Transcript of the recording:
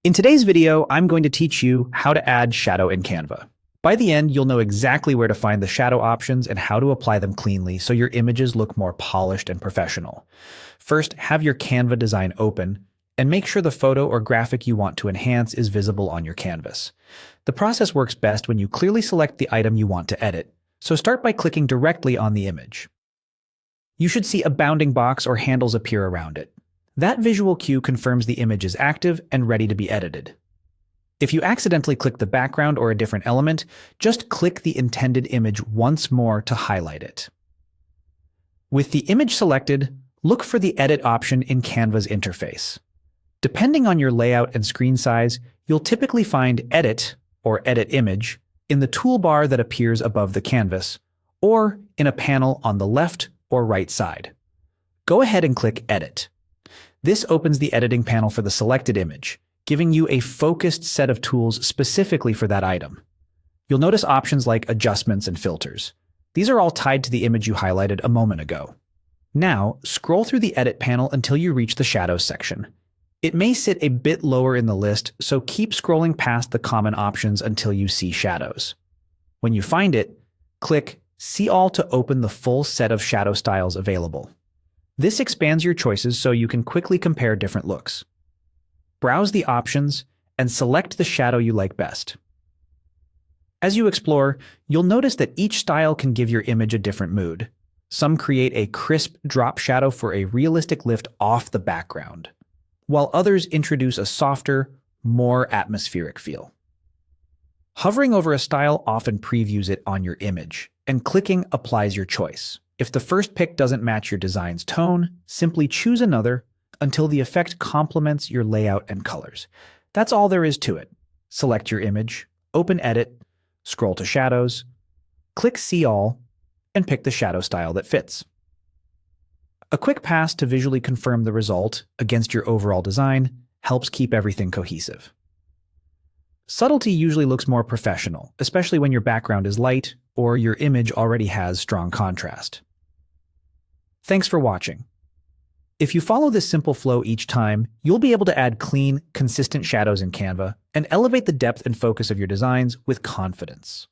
In today's video, I'm going to teach you how to add shadow in Canva. By the end, you'll know exactly where to find the shadow options and how to apply them cleanly so your images look more polished and professional. First, have your Canva design open and make sure the photo or graphic you want to enhance is visible on your canvas. The process works best when you clearly select the item you want to edit, so start by clicking directly on the image. You should see a bounding box or handles appear around it. That visual cue confirms the image is active and ready to be edited. If you accidentally click the background or a different element, just click the intended image once more to highlight it. With the image selected, look for the Edit option in Canva's interface. Depending on your layout and screen size, you'll typically find Edit or Edit Image in the toolbar that appears above the canvas, or in a panel on the left or right side. Go ahead and click Edit. This opens the editing panel for the selected image, giving you a focused set of tools specifically for that item. You'll notice options like adjustments and filters. These are all tied to the image you highlighted a moment ago. Now, scroll through the Edit panel until you reach the Shadows section. It may sit a bit lower in the list, so keep scrolling past the common options until you see Shadows. When you find it, click See All to open the full set of shadow styles available. This expands your choices so you can quickly compare different looks. Browse the options and select the shadow you like best. As you explore, you'll notice that each style can give your image a different mood. Some create a crisp drop shadow for a realistic lift off the background, while others introduce a softer, more atmospheric feel. Hovering over a style often previews it on your image, and clicking applies your choice. If the first pick doesn't match your design's tone, simply choose another until the effect complements your layout and colors. That's all there is to it. Select your image, open Edit, scroll to Shadows, click See All, and pick the shadow style that fits. A quick pass to visually confirm the result against your overall design helps keep everything cohesive. Subtlety usually looks more professional, especially when your background is light or your image already has strong contrast. Thanks for watching. If you follow this simple flow each time, you'll be able to add clean, consistent shadows in Canva and elevate the depth and focus of your designs with confidence.